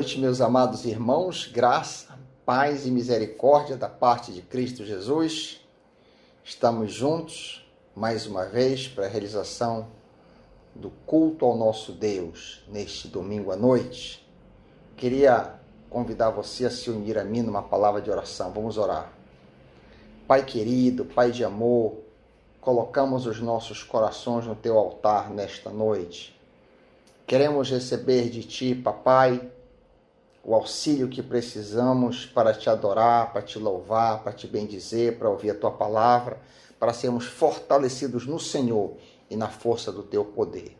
noite, meus amados irmãos, graça, paz e misericórdia da parte de Cristo Jesus. Estamos juntos mais uma vez para a realização do culto ao nosso Deus neste domingo à noite. Queria convidar você a se unir a mim numa palavra de oração. Vamos orar. Pai querido, Pai de amor, colocamos os nossos corações no teu altar nesta noite. Queremos receber de ti, papai, o auxílio que precisamos para te adorar, para te louvar, para te bendizer, para ouvir a tua palavra, para sermos fortalecidos no Senhor e na força do teu poder.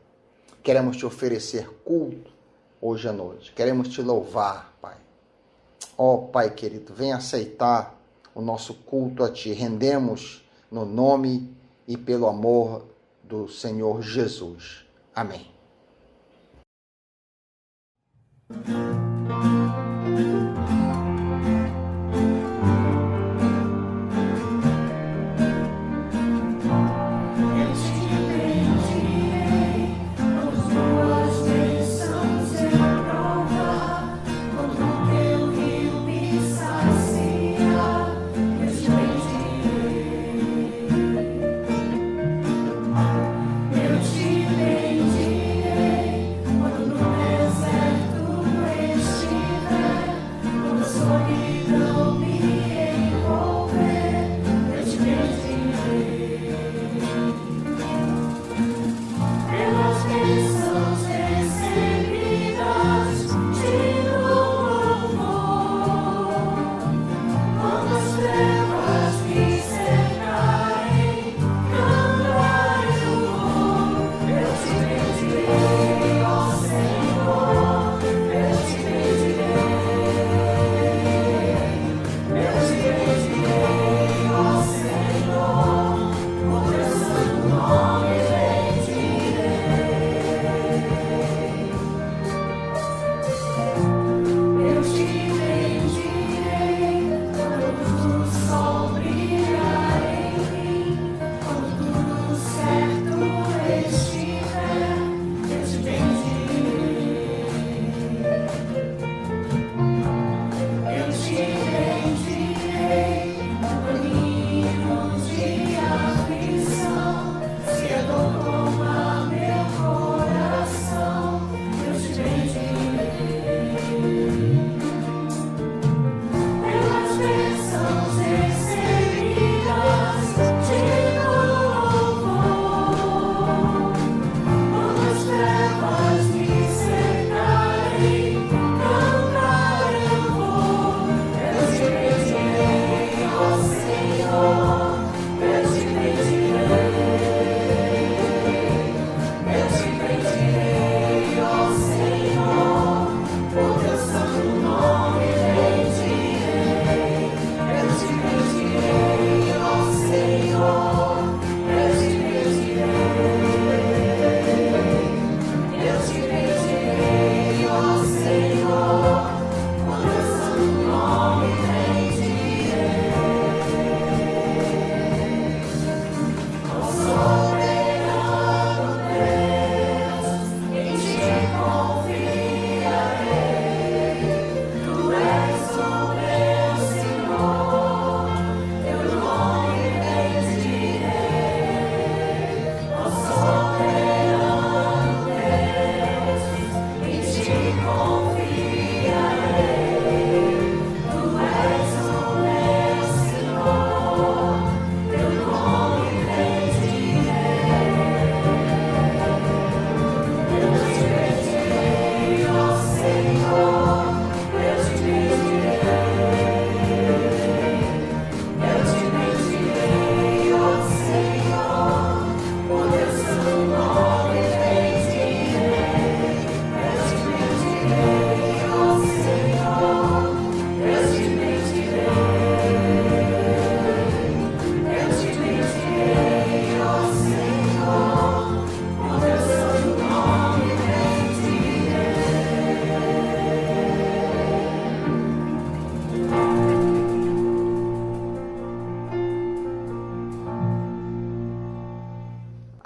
Queremos te oferecer culto hoje à noite. Queremos te louvar, Pai. Ó Pai querido, vem aceitar o nosso culto a ti. Rendemos no nome e pelo amor do Senhor Jesus. Amém.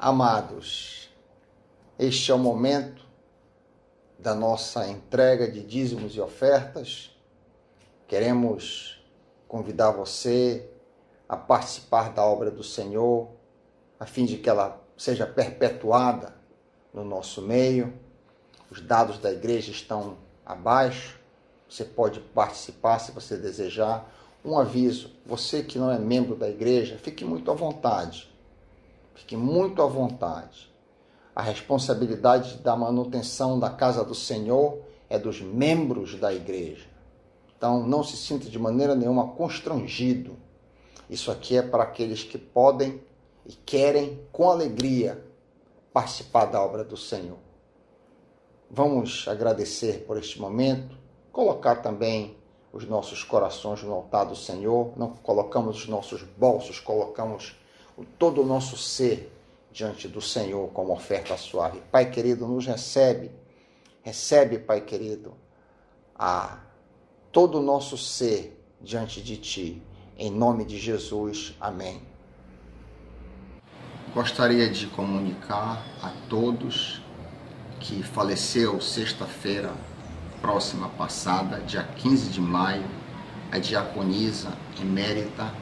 Amados, este é o momento da nossa entrega de dízimos e ofertas, queremos convidar você a participar da obra do Senhor, a fim de que ela seja perpetuada no nosso meio. Os dados da igreja estão abaixo, você pode participar se você desejar. Um aviso, você que não é membro da igreja, fique muito à vontade. Fique muito à vontade. A responsabilidade da manutenção da casa do Senhor é dos membros da igreja. Então, não se sinta de maneira nenhuma constrangido. Isso aqui é para aqueles que podem e querem, com alegria, participar da obra do Senhor. Vamos agradecer por este momento, colocar também os nossos corações no altar do Senhor. Não colocamos os nossos bolsos, colocamos todo o nosso ser diante do Senhor como oferta suave. Pai querido, nos recebe, Pai querido, todo o nosso ser diante de Ti. Em nome de Jesus, amém. Gostaria de comunicar a todos que faleceu sexta-feira próxima passada, dia 15 de maio, a diaconisa emérita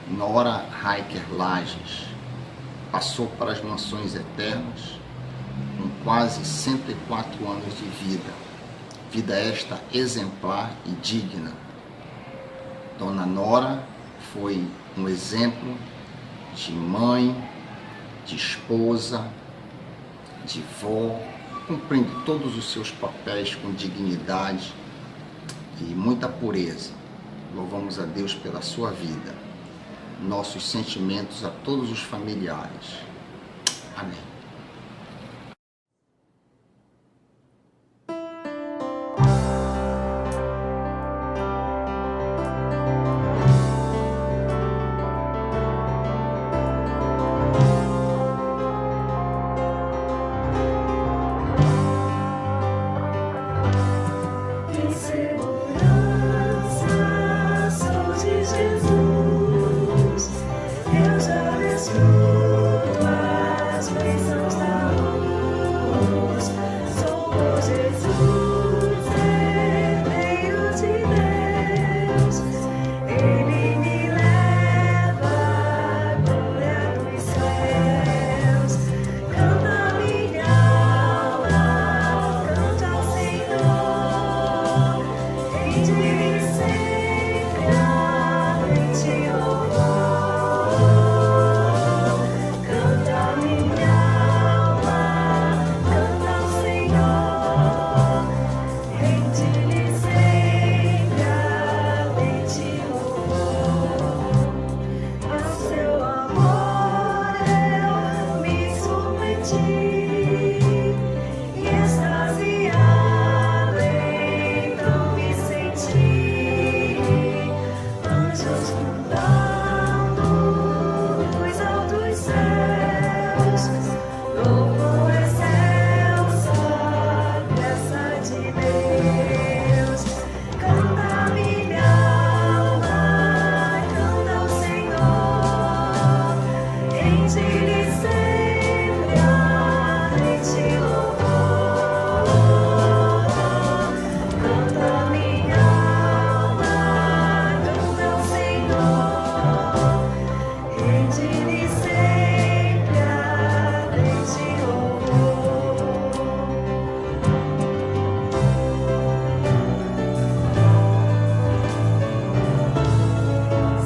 Nora Raiker Lages. Passou para as mansões eternas com quase 104 anos de vida. Vida esta exemplar e digna. Dona Nora foi um exemplo de mãe, de esposa, de vó, cumprindo todos os seus papéis com dignidade e muita pureza. Louvamos a Deus pela sua vida. Nossos sentimentos a todos os familiares. Amém.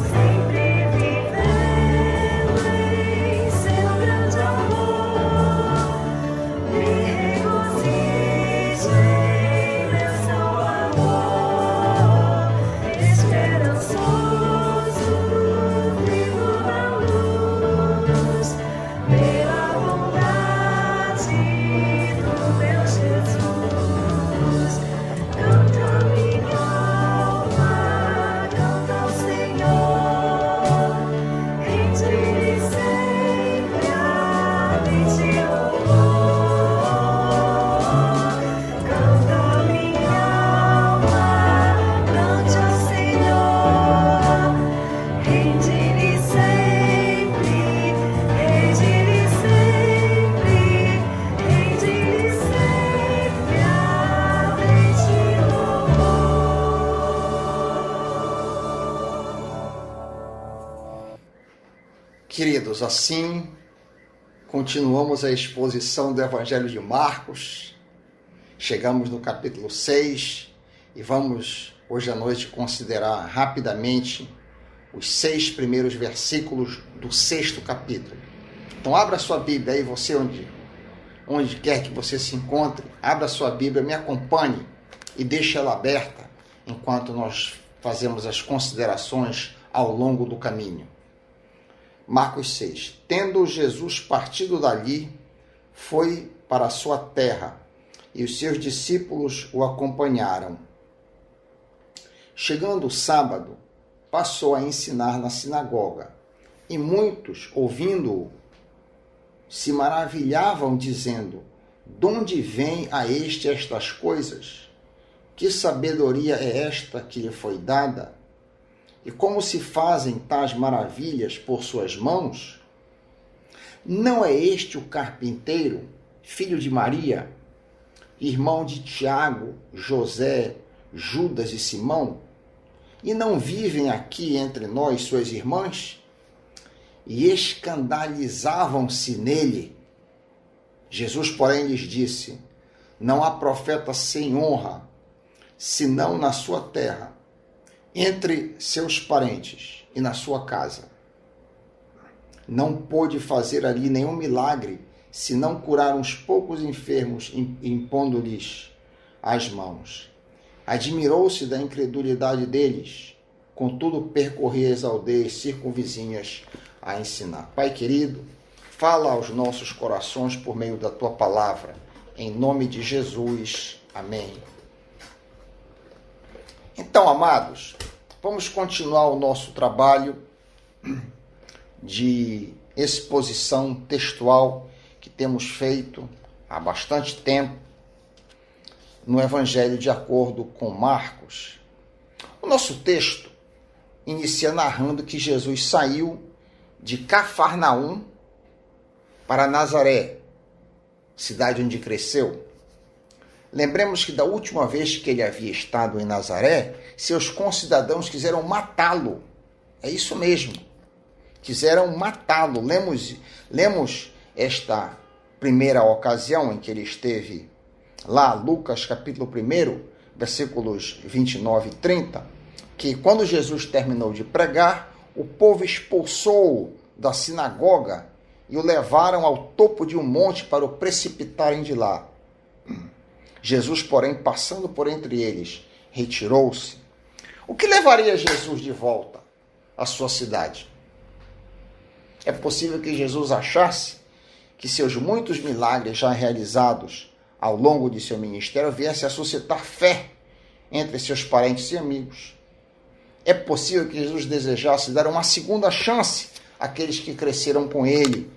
Sempre vivendo em seu Queridos, assim continuamos a exposição do Evangelho de Marcos. Chegamos no capítulo 6 e vamos hoje à noite considerar rapidamente os 6 primeiros versículos do 6º capítulo. Então abra sua Bíblia aí, você onde quer que você se encontre, abra sua Bíblia, me acompanhe e deixe ela aberta enquanto nós fazemos as considerações ao longo do caminho. Marcos 6. Tendo Jesus partido dali, foi para a sua terra, e os seus discípulos o acompanharam. Chegando o sábado, passou a ensinar na sinagoga, e muitos, ouvindo-o, se maravilhavam, dizendo: "De vem a este estas coisas? Que sabedoria é esta que lhe foi dada? E como se fazem tais maravilhas por suas mãos? Não é este o carpinteiro, filho de Maria, irmão de Tiago, José, Judas e Simão? E não vivem aqui entre nós suas irmãs?" E escandalizavam-se nele. Jesus, porém, lhes disse: "Não há profeta sem honra, senão na sua terra, entre seus parentes e na sua casa. Não pôde fazer ali nenhum milagre, senão curar uns poucos enfermos, impondo-lhes as mãos. Admirou-se da incredulidade deles, contudo percorria as aldeias circunvizinhas a ensinar." Pai querido, fala aos nossos corações por meio da tua palavra, em nome de Jesus. Amém. Então, amados, vamos continuar o nosso trabalho de exposição textual que temos feito há bastante tempo no Evangelho de acordo com Marcos. O nosso texto inicia narrando que Jesus saiu de Cafarnaum para Nazaré, cidade onde cresceu. Lembremos que da última vez que ele havia estado em Nazaré, seus concidadãos quiseram matá-lo. É isso mesmo. Quiseram matá-lo. Lemos esta primeira ocasião em que ele esteve lá, Lucas capítulo 1, versículos 29 e 30, que quando Jesus terminou de pregar, o povo expulsou-o da sinagoga e o levaram ao topo de um monte para o precipitarem de lá. Jesus, porém, passando por entre eles, retirou-se. O que levaria Jesus de volta à sua cidade? É possível que Jesus achasse que seus muitos milagres já realizados ao longo de seu ministério viessem a suscitar fé entre seus parentes e amigos. É possível que Jesus desejasse dar uma segunda chance àqueles que cresceram com ele.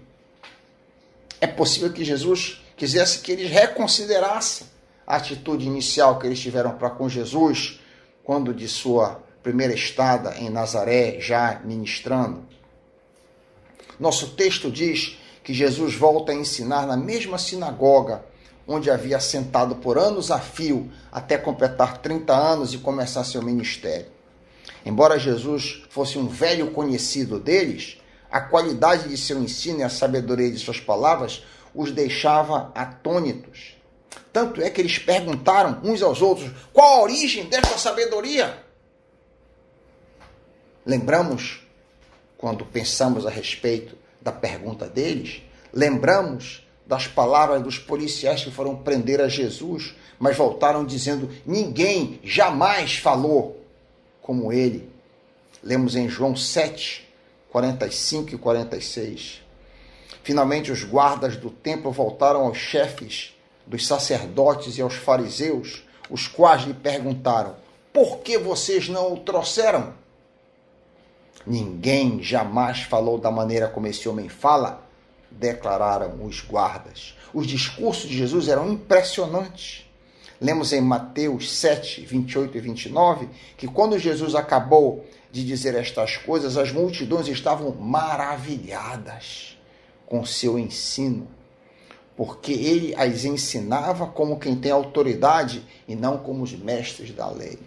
É possível que Jesus quisesse que eles reconsiderassem a atitude inicial que eles tiveram para com Jesus, quando de sua primeira estada em Nazaré, já ministrando. Nosso texto diz que Jesus volta a ensinar na mesma sinagoga, onde havia sentado por anos a fio, até completar 30 anos e começar seu ministério. Embora Jesus fosse um velho conhecido deles, a qualidade de seu ensino e a sabedoria de suas palavras os deixava atônitos. Tanto é que eles perguntaram uns aos outros: qual a origem desta sabedoria? Lembramos, quando pensamos a respeito da pergunta deles, lembramos das palavras dos policiais que foram prender a Jesus, mas voltaram dizendo: ninguém jamais falou como ele. Lemos em João 7, 45 e 46. Finalmente, os guardas do templo voltaram aos chefes dos sacerdotes e aos fariseus, os quais lhe perguntaram: por que vocês não o trouxeram? Ninguém jamais falou da maneira como esse homem fala, declararam os guardas. Os discursos de Jesus eram impressionantes. Lemos em Mateus 7, 28 e 29, que quando Jesus acabou de dizer estas coisas, as multidões estavam maravilhadas com seu ensino, porque ele as ensinava como quem tem autoridade e não como os mestres da lei.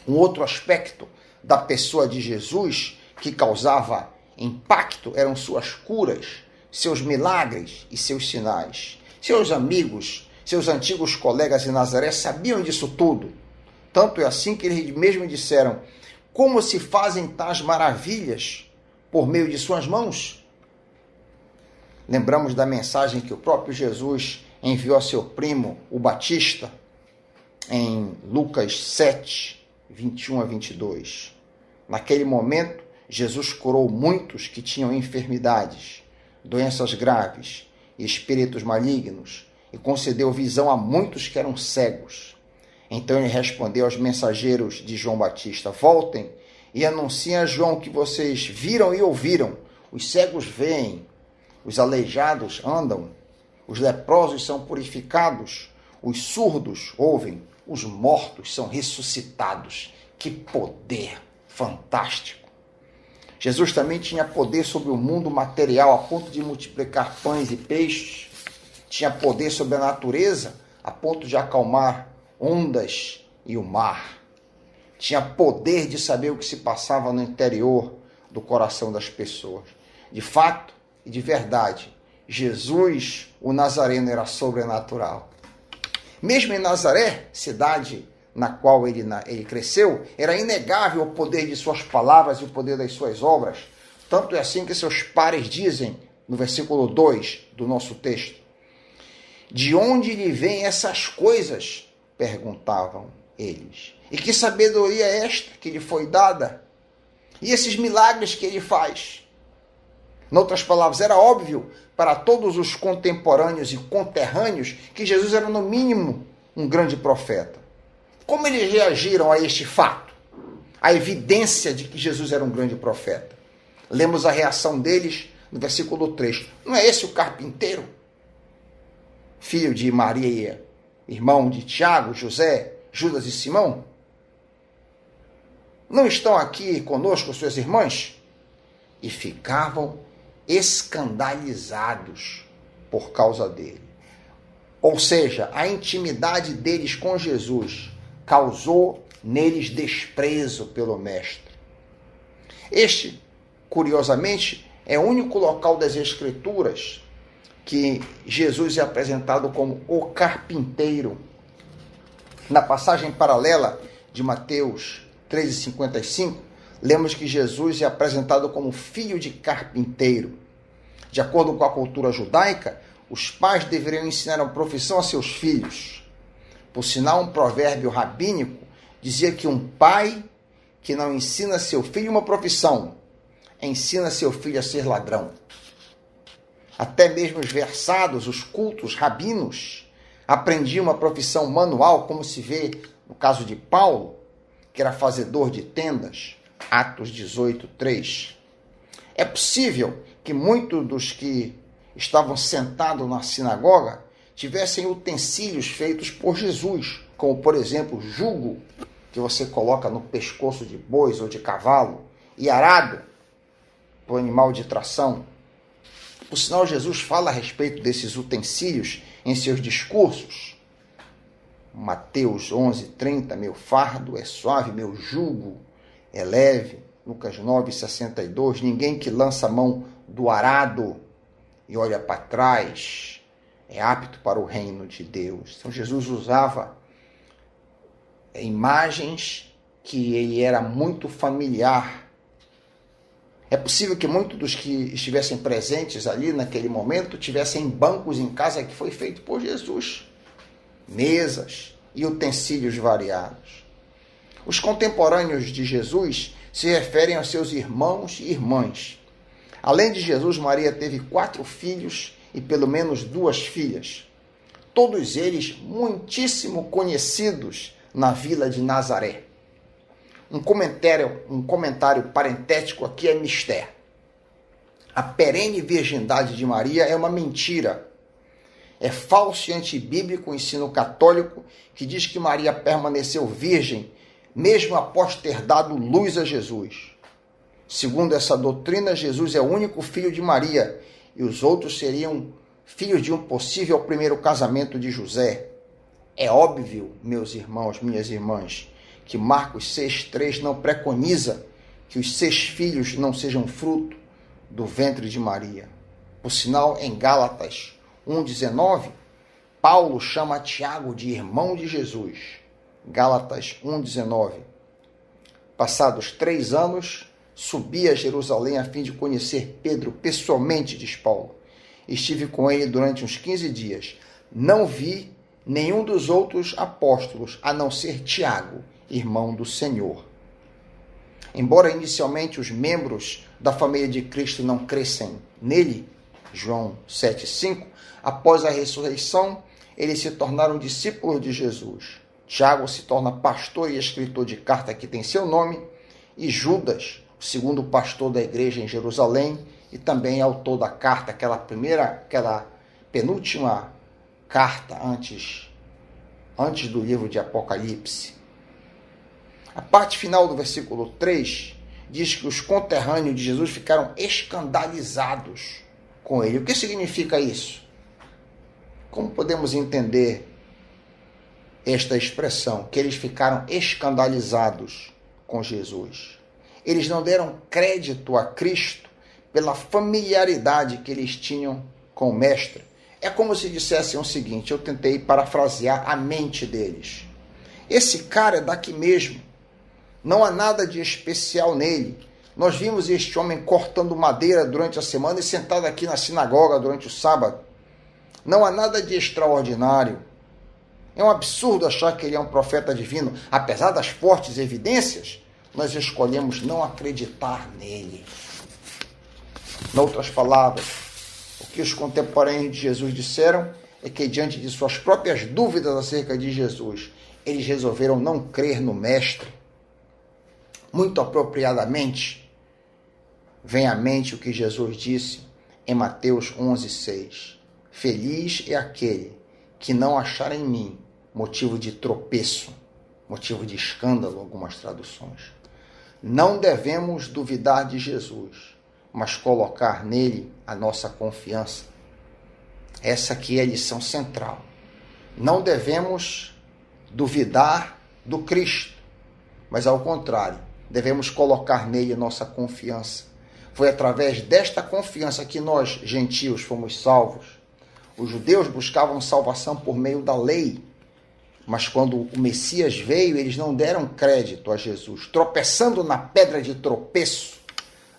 Um outro aspecto da pessoa de Jesus que causava impacto eram suas curas, seus milagres e seus sinais. Seus amigos, seus antigos colegas em Nazaré sabiam disso tudo. Tanto é assim que eles mesmos disseram: como se fazem tais maravilhas por meio de suas mãos? Lembramos da mensagem que o próprio Jesus enviou a seu primo, o Batista, em Lucas 7, 21 a 22. Naquele momento, Jesus curou muitos que tinham enfermidades, doenças graves e espíritos malignos, e concedeu visão a muitos que eram cegos. Então ele respondeu aos mensageiros de João Batista: voltem e anunciem a João que vocês viram e ouviram. Os cegos veem, os aleijados andam, os leprosos são purificados, os surdos ouvem, os mortos são ressuscitados. Que poder fantástico! Jesus também tinha poder sobre o mundo material a ponto de multiplicar pães e peixes. Tinha poder sobre a natureza a ponto de acalmar ondas e o mar. Tinha poder de saber o que se passava no interior do coração das pessoas. De fato e de verdade, Jesus, o Nazareno, era sobrenatural. Mesmo em Nazaré, cidade na qual ele cresceu, era inegável o poder de suas palavras e o poder das suas obras. Tanto é assim que seus pares dizem, no versículo 2 do nosso texto: de onde lhe vêm essas coisas? Perguntavam eles. E que sabedoria é esta que lhe foi dada? E esses milagres que ele faz? Em outras palavras, era óbvio para todos os contemporâneos e conterrâneos que Jesus era, no mínimo, um grande profeta. Como eles reagiram a este fato? A evidência de que Jesus era um grande profeta. Lemos a reação deles no versículo 3. Não é esse o carpinteiro? Filho de Maria, irmão de Tiago, José, Judas e Simão? Não estão aqui conosco suas irmãs? E ficavam escandalizados por causa dele. Ou seja, a intimidade deles com Jesus causou neles desprezo pelo Mestre. Este, curiosamente, é o único local das Escrituras que Jesus é apresentado como o carpinteiro. Na passagem paralela de Mateus 13,55, lemos que Jesus é apresentado como filho de carpinteiro. De acordo com a cultura judaica, os pais deveriam ensinar a profissão a seus filhos. Por sinal, um provérbio rabínico dizia que um pai que não ensina seu filho uma profissão, ensina seu filho a ser ladrão. Até mesmo os versados, os cultos rabinos, aprendiam uma profissão manual, como se vê no caso de Paulo, que era fazedor de tendas, Atos 18, 3. É possível que muitos dos que estavam sentados na sinagoga tivessem utensílios feitos por Jesus, como, por exemplo, jugo, que você coloca no pescoço de bois ou de cavalo, e arado, o animal de tração. Por sinal, Jesus fala a respeito desses utensílios em seus discursos. Mateus 11:30, meu fardo é suave, meu jugo é leve. Lucas 9:62, ninguém que lança a mão do arado e olha para trás é apto para o reino de Deus. Então Jesus usava imagens que ele era muito familiar. É possível que muitos dos que estivessem presentes ali naquele momento tivessem bancos em casa que foi feito por Jesus, mesas e utensílios variados. Os contemporâneos de Jesus se referem aos seus irmãos e irmãs. Além de Jesus, Maria teve 4 filhos e pelo menos 2 filhas. Todos eles muitíssimo conhecidos na vila de Nazaré. Um comentário parentético aqui é mister. A perene virgindade de Maria é uma mentira. É falso e antibíblico o ensino católico que diz que Maria permaneceu virgem mesmo após ter dado luz a Jesus. Segundo essa doutrina, Jesus é o único filho de Maria e os outros seriam filhos de um possível primeiro casamento de José. É óbvio, meus irmãos, minhas irmãs, que Marcos 6,3 não preconiza que os 6 filhos não sejam fruto do ventre de Maria. Por sinal, em Gálatas 1,19, Paulo chama Tiago de irmão de Jesus. Gálatas 1,19. Passados 3 anos, subi a Jerusalém a fim de conhecer Pedro pessoalmente, diz Paulo. Estive com ele durante uns 15 dias. Não vi nenhum dos outros apóstolos, a não ser Tiago, irmão do Senhor. Embora inicialmente os membros da família de Cristo não crescem nele, João 7,5, após a ressurreição, eles se tornaram discípulos de Jesus. Tiago se torna pastor e escritor de carta que tem seu nome, e Judas, o segundo pastor da igreja em Jerusalém, e também autor da carta, aquela penúltima carta antes do livro de Apocalipse. A parte final do versículo 3 diz que os conterrâneos de Jesus ficaram escandalizados com ele. O que significa isso? Como podemos entender esta expressão, que eles ficaram escandalizados com Jesus? Eles não deram crédito a Cristo pela familiaridade que eles tinham com o Mestre. É como se dissessem o seguinte, eu tentei parafrasear a mente deles. Esse cara é daqui mesmo. Não há nada de especial nele. Nós vimos este homem cortando madeira durante a semana e sentado aqui na sinagoga durante o sábado. Não há nada de extraordinário. É um absurdo achar que ele é um profeta divino. Apesar das fortes evidências, nós escolhemos não acreditar nele. Em outras palavras, o que os contemporâneos de Jesus disseram é que, diante de suas próprias dúvidas acerca de Jesus, eles resolveram não crer no Mestre. Muito apropriadamente, vem à mente o que Jesus disse em Mateus 11,6. Feliz é aquele que não achar em mim motivo de tropeço, motivo de escândalo, algumas traduções. Não devemos duvidar de Jesus, mas colocar nele a nossa confiança. Essa aqui é a lição central. Não devemos duvidar do Cristo, mas ao contrário, devemos colocar nele a nossa confiança. Foi através desta confiança que nós, gentios, fomos salvos. Os judeus buscavam salvação por meio da lei, mas quando o Messias veio, eles não deram crédito a Jesus, tropeçando na pedra de tropeço.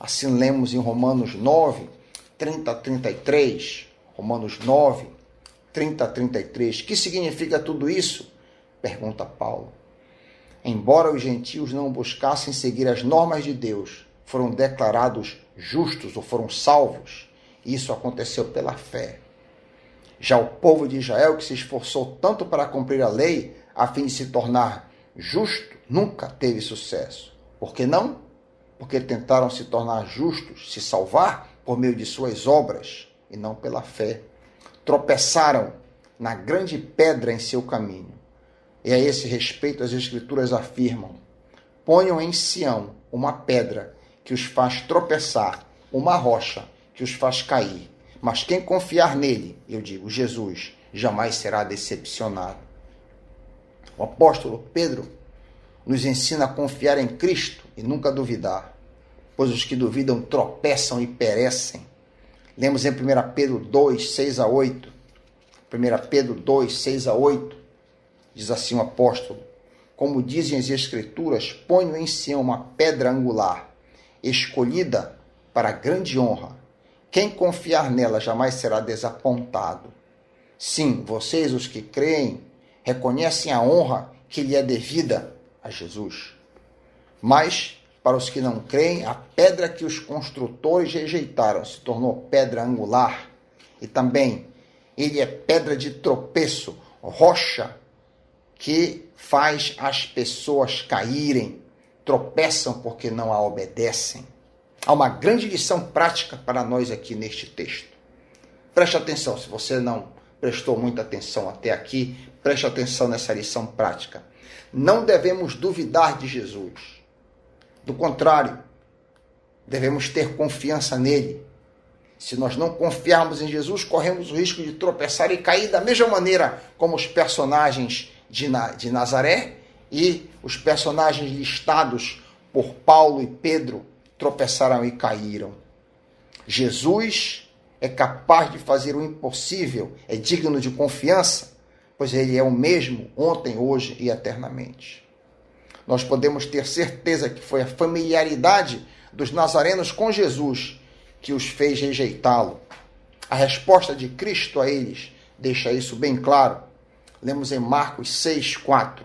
Assim lemos em Romanos 9, 30 a 33. Romanos 9, 30 a 33. O que significa tudo isso? Pergunta Paulo. Embora os gentios não buscassem seguir as normas de Deus, foram declarados justos ou foram salvos. Isso aconteceu pela fé. Já o povo de Israel, que se esforçou tanto para cumprir a lei, a fim de se tornar justo, nunca teve sucesso. Por que não? Porque tentaram se tornar justos, se salvar por meio de suas obras e não pela fé. Tropeçaram na grande pedra em seu caminho. E a esse respeito as Escrituras afirmam: ponham em Sião uma pedra que os faz tropeçar, uma rocha que os faz cair. Mas quem confiar nele, eu digo, Jesus, jamais será decepcionado. O apóstolo Pedro nos ensina a confiar em Cristo e nunca duvidar, pois os que duvidam tropeçam e perecem. Lemos em 1 Pedro 2, 6 a 8. 1 Pedro 2, 6 a 8. Diz assim o apóstolo: como dizem as Escrituras, ponho em Sião uma pedra angular, escolhida para grande honra. Quem confiar nela jamais será desapontado. Sim, vocês, os que creem, reconhecem a honra que lhe é devida a Jesus. Mas, para os que não creem, a pedra que os construtores rejeitaram se tornou pedra angular. E também, ele é pedra de tropeço, rocha que faz as pessoas caírem, tropeçam porque não a obedecem. Há uma grande lição prática para nós aqui neste texto. Preste atenção, se você não prestou muita atenção até aqui, preste atenção nessa lição prática. Não devemos duvidar de Jesus. Do contrário, devemos ter confiança nele. Se nós não confiarmos em Jesus, corremos o risco de tropeçar e cair da mesma maneira como os personagens de Nazaré e os personagens listados por Paulo e Pedro tropeçaram e caíram. Jesus é capaz de fazer o impossível, é digno de confiança, pois ele é o mesmo ontem, hoje e eternamente. Nós podemos ter certeza que foi a familiaridade dos nazarenos com Jesus que os fez rejeitá-lo. A resposta de Cristo a eles deixa isso bem claro. Lemos em Marcos 6,4.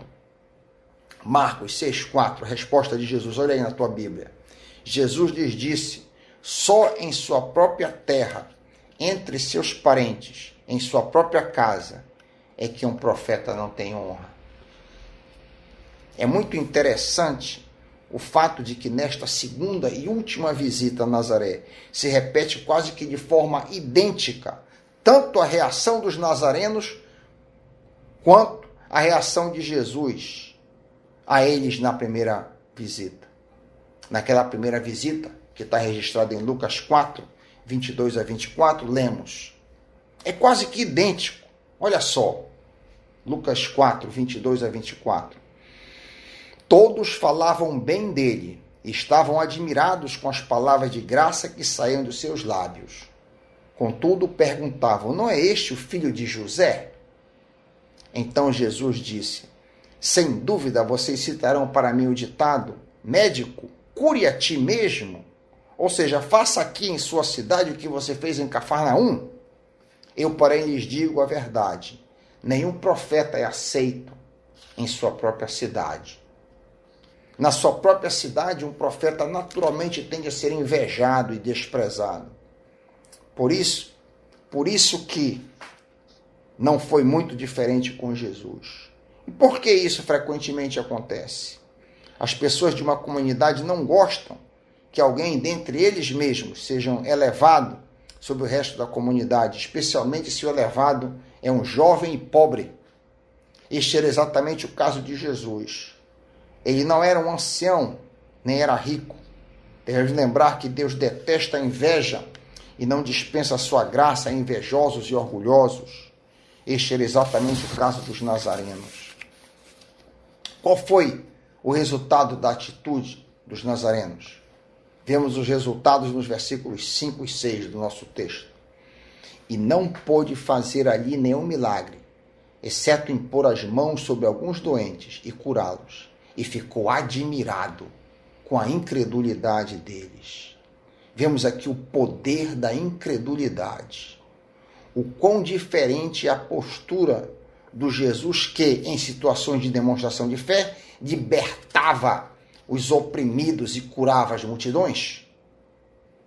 Marcos 6,4, a resposta de Jesus. Olha aí na tua Bíblia. Jesus lhes disse: só em sua própria terra, entre seus parentes, em sua própria casa, é que um profeta não tem honra. É muito interessante o fato de que nesta segunda e última visita a Nazaré se repete quase que de forma idêntica tanto a reação dos nazarenos quanto a reação de Jesus a eles na primeira visita. Naquela primeira visita, que está registrada em Lucas 4, 22 a 24, lemos. É quase que idêntico. Olha só, Lucas 4, 22 a 24. Todos falavam bem dele e estavam admirados com as palavras de graça que saíam dos seus lábios. Contudo, perguntavam: não é este o filho de José? Então Jesus disse: sem dúvida vocês citarão para mim o ditado: médico, cure a ti mesmo. Ou seja, faça aqui em sua cidade o que você fez em Cafarnaum. Eu, porém, lhes digo a verdade: nenhum profeta é aceito em sua própria cidade. Na sua própria cidade, um profeta naturalmente tende a ser invejado e desprezado. Por isso que não foi muito diferente com Jesus. E por que isso frequentemente acontece? As pessoas de uma comunidade não gostam que alguém dentre eles mesmos seja elevado sobre o resto da comunidade, especialmente se o elevado é um jovem e pobre. Este era exatamente o caso de Jesus. Ele não era um ancião, nem era rico. Devemos lembrar que Deus detesta a inveja e não dispensa a sua graça a invejosos e orgulhosos. Este era exatamente o caso dos nazarenos. Qual foi o resultado da atitude dos nazarenos? Vemos os resultados nos versículos 5 e 6 do nosso texto. E não pôde fazer ali nenhum milagre, exceto impor as mãos sobre alguns doentes e curá-los. E ficou admirado com a incredulidade deles. Vemos aqui o poder da incredulidade. O quão diferente é a postura do Jesus que, em situações de demonstração de fé, libertava os oprimidos e curava as multidões.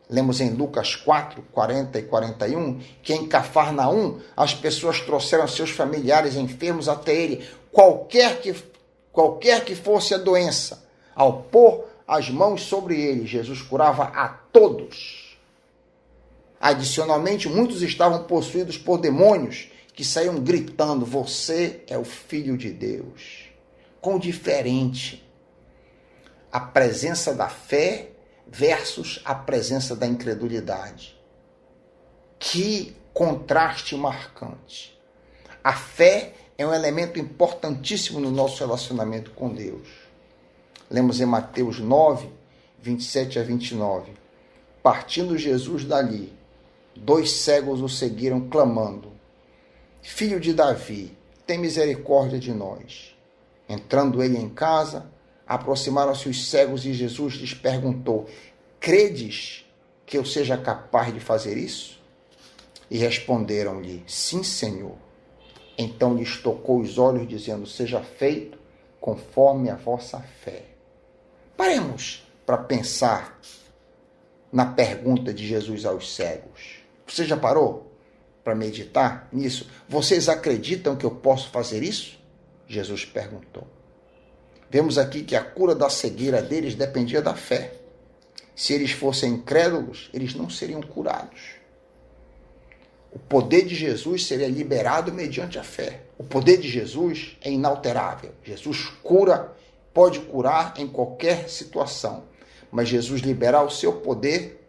Lemos em Lucas 4, 40 e 41, que em Cafarnaum as pessoas trouxeram seus familiares enfermos até ele, qualquer que fosse a doença. Ao pôr as mãos sobre ele, Jesus curava a todos. Adicionalmente, muitos estavam possuídos por demônios que saíam gritando: você é o Filho de Deus. Quão diferente a presença da fé versus a presença da incredulidade. Que contraste marcante. A fé é um elemento importantíssimo no nosso relacionamento com Deus. Lemos em Mateus 9, 27 a 29. Partindo Jesus dali, 2 cegos o seguiram, clamando: Filho de Davi, tem misericórdia de nós. Entrando ele em casa, aproximaram-se os cegos e Jesus lhes perguntou: credes que eu seja capaz de fazer isso? E responderam-lhe: sim, Senhor. Então lhes tocou os olhos, dizendo: seja feito conforme a vossa fé. Paremos para pensar na pergunta de Jesus aos cegos. Você já parou para meditar nisso? Vocês acreditam que eu posso fazer isso? Jesus perguntou. Vemos aqui que a cura da cegueira deles dependia da fé. Se eles fossem incrédulos, eles não seriam curados. O poder de Jesus seria liberado mediante a fé. O poder de Jesus é inalterável. Jesus cura, pode curar em qualquer situação. Mas Jesus liberar o seu poder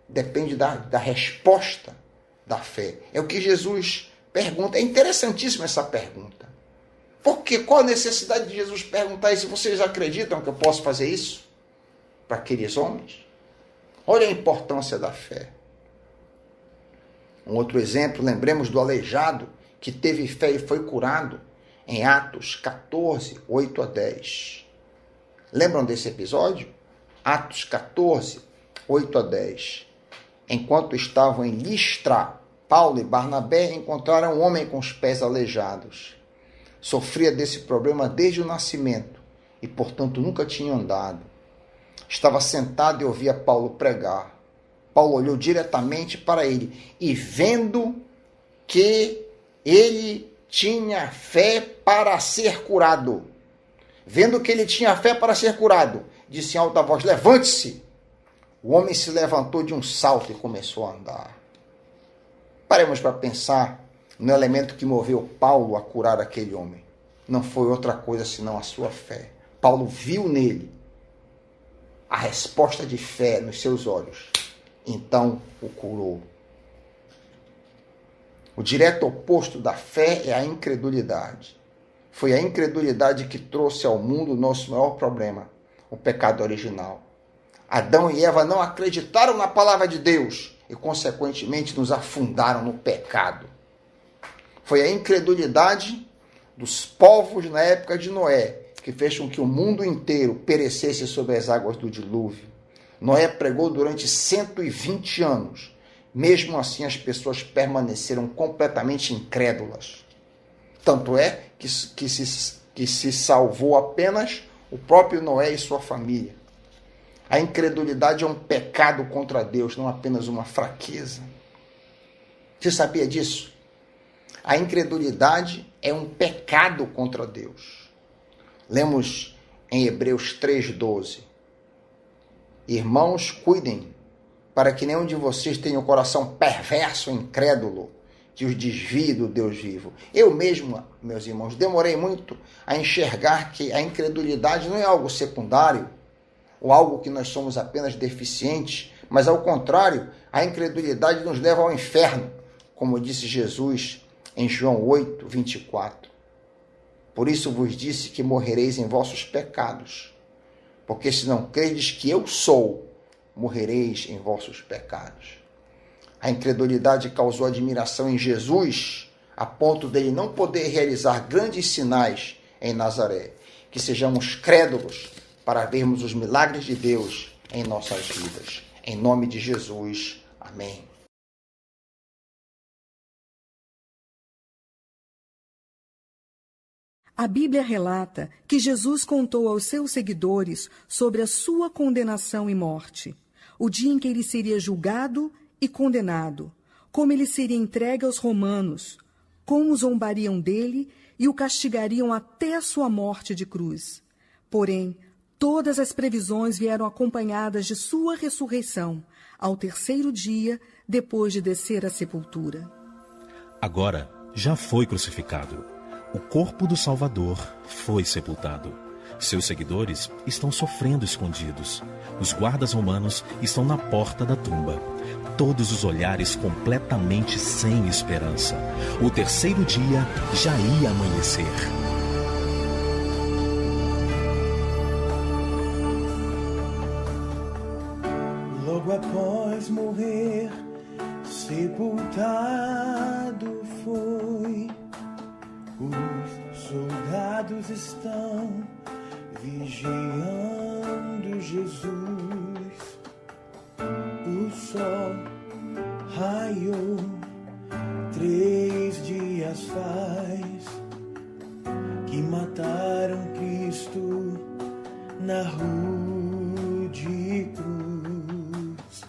depende da resposta da fé. É o que Jesus pergunta. É interessantíssima essa pergunta. Porque qual a necessidade de Jesus perguntar isso? Vocês acreditam que eu posso fazer isso para aqueles homens? Olha a importância da fé. Um outro exemplo, lembremos do aleijado que teve fé e foi curado, em Atos 14, 8 a 10. Lembram desse episódio? Atos 14, 8 a 10. Enquanto estavam em Listra, Paulo e Barnabé encontraram um homem com os pés aleijados. Sofria desse problema desde o nascimento e, portanto, nunca tinha andado. Estava sentado e ouvia Paulo pregar. Paulo olhou diretamente para ele e, vendo que ele tinha fé para ser curado, disse em alta voz: levante-se! O homem se levantou de um salto e começou a andar. Paremos para pensar no elemento que moveu Paulo a curar aquele homem. Não foi outra coisa senão a sua fé. Paulo viu nele a resposta de fé nos seus olhos. Então o curou. O direto oposto da fé é a incredulidade. Foi a incredulidade que trouxe ao mundo o nosso maior problema, o pecado original. Adão e Eva não acreditaram na palavra de Deus e, consequentemente, nos afundaram no pecado. Foi a incredulidade dos povos na época de Noé que fez com que o mundo inteiro perecesse sob as águas do dilúvio. Noé pregou durante 120 anos. Mesmo assim, as pessoas permaneceram completamente incrédulas. Tanto é que se salvou apenas o próprio Noé e sua família. A incredulidade é um pecado contra Deus, não apenas uma fraqueza. Você sabia disso? A incredulidade é um pecado contra Deus. Lemos em Hebreus 3,12. Irmãos, cuidem, para que nenhum de vocês tenha o coração perverso e incrédulo, que os desvie do Deus vivo. Eu mesmo, meus irmãos, demorei muito a enxergar que a incredulidade não é algo secundário, ou algo que nós somos apenas deficientes, mas ao contrário, a incredulidade nos leva ao inferno, como disse Jesus em João 8, 24. Por isso vos disse que morrereis em vossos pecados, porque se não credes que eu sou, morrereis em vossos pecados. A incredulidade causou admiração em Jesus, a ponto dele não poder realizar grandes sinais em Nazaré. Que sejamos crédulos para vermos os milagres de Deus em nossas vidas. Em nome de Jesus. Amém. A Bíblia relata que Jesus contou aos seus seguidores sobre a sua condenação e morte, o dia em que ele seria julgado e condenado, como ele seria entregue aos romanos, como zombariam dele e o castigariam até a sua morte de cruz. Porém, todas as previsões vieram acompanhadas de sua ressurreição, ao terceiro dia, depois de descer à sepultura. Agora já foi crucificado. O corpo do Salvador foi sepultado. Seus seguidores estão sofrendo escondidos. Os guardas romanos estão na porta da tumba. Todos os olhares completamente sem esperança. O terceiro dia já ia amanhecer. Logo após morrer, sepultado foi. Os soldados estão vigiando Jesus. O sol raiou, 3 dias faz que mataram Cristo na rude cruz.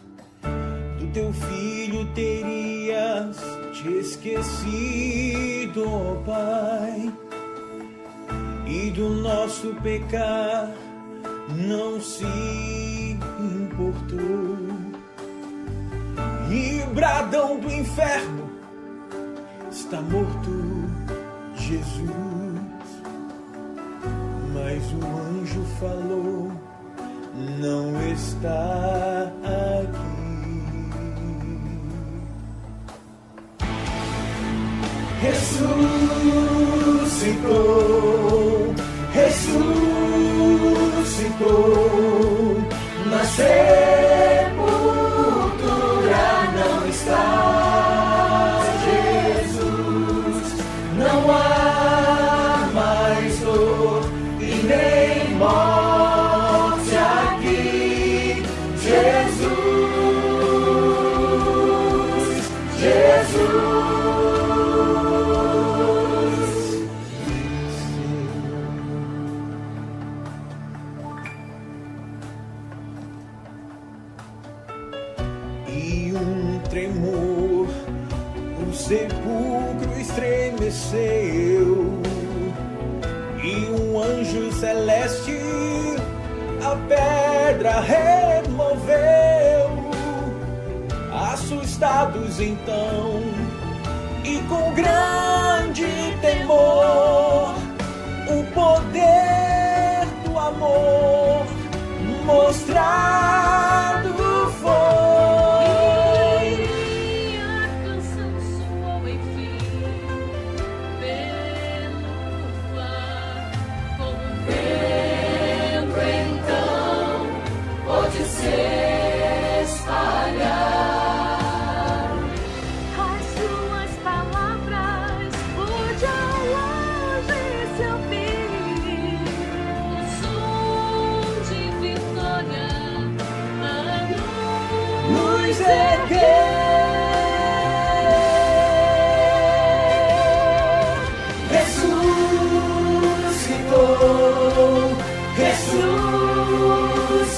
Do teu filho terias te esquecido, ó Pai, e do nosso pecar não se importou. E bradão do inferno, está morto Jesus. Mas o anjo falou, não está aqui. Ressuscitou, ressuscitou, na sepultura não está. E um tremor, o sepulcro estremeceu, e um anjo celeste a pedra removeu. Assustados então, e com grande temor, o poder do amor mostrado foi. A canção soou enfim pelo ar, como um vento então pode se espalhar. As suas palavras pode ao longe se ouvir, o som de vitória Nos erguer.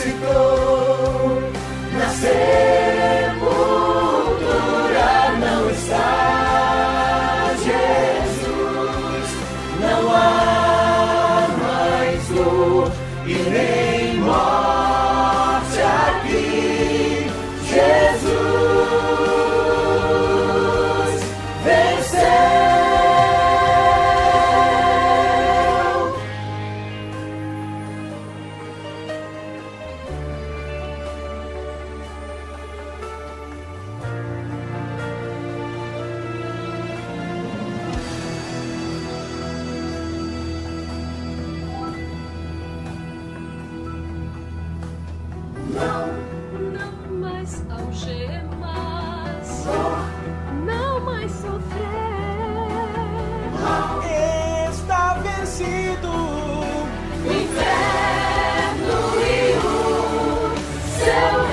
Ressuscitou, na sepultura não está Jesus, não há mais dor e nem morte aqui. Jesus venceu. não mais algemas, não mais sofrer. Está vencido O inferno e o seu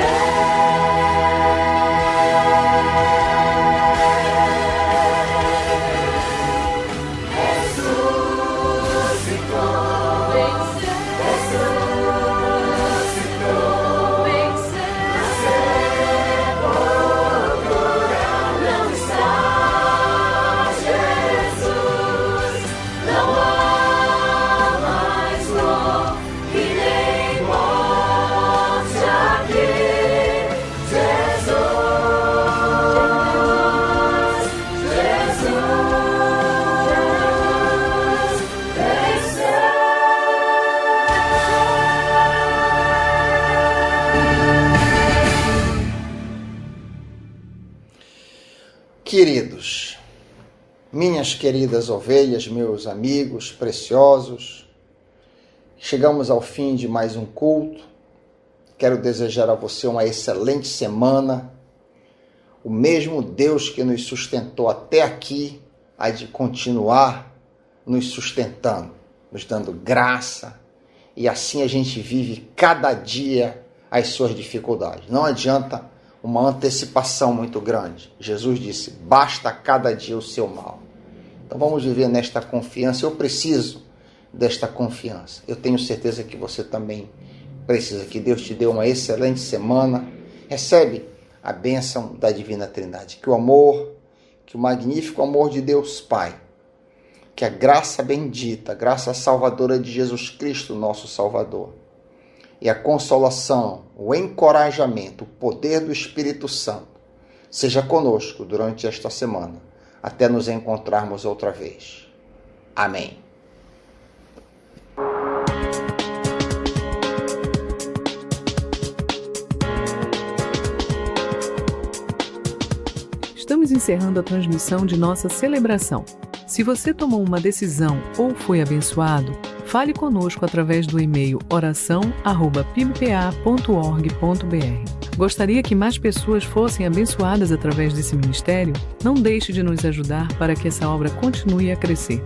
Queridos, minhas queridas ovelhas, meus amigos preciosos, chegamos ao fim de mais um culto. Quero desejar a você uma excelente semana. O mesmo Deus que nos sustentou até aqui há de continuar nos sustentando, nos dando graça, e assim a gente vive cada dia as suas dificuldades. Não adianta uma antecipação muito grande. Jesus disse, basta cada dia o seu mal. Então vamos viver nesta confiança. Eu preciso desta confiança. Eu tenho certeza que você também precisa. Que Deus te dê uma excelente semana. Recebe a bênção da Divina Trindade. Que o amor, que o magnífico amor de Deus Pai, que a graça bendita, a graça salvadora de Jesus Cristo, nosso Salvador, e a consolação, o encorajamento, o poder do Espírito Santo seja conosco durante esta semana, até nos encontrarmos outra vez. Amém. Estamos encerrando a transmissão de nossa celebração. Se você tomou uma decisão ou foi abençoado, fale conosco através do e-mail oração@pibpa.org.br. Gostaria que mais pessoas fossem abençoadas através desse ministério? Não deixe de nos ajudar para que essa obra continue a crescer.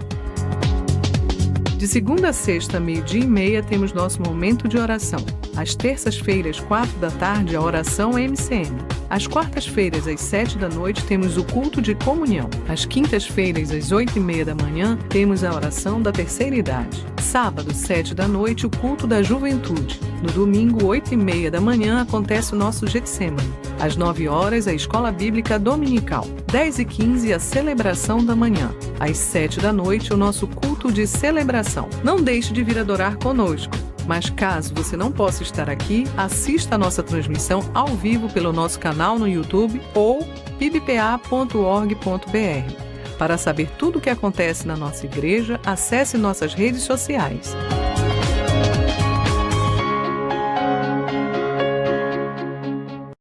De segunda a sexta, 12h30, temos nosso momento de oração. Às terças-feiras, 16h, a oração MCM. Às quartas-feiras, às 7h, temos o culto de comunhão. Às quintas-feiras, às 8h30, temos a oração da terceira idade. Sábado, 7h, o culto da juventude. No domingo, 8h30, acontece o nosso Getsemane. Às 9h, a escola bíblica dominical. 10h15, a celebração da manhã. Às 7h, o nosso culto de celebração. Não deixe de vir adorar conosco. Mas caso você não possa estar aqui, assista a nossa transmissão ao vivo pelo nosso canal no YouTube ou pibpa.org.br. Para saber tudo o que acontece na nossa igreja, acesse nossas redes sociais.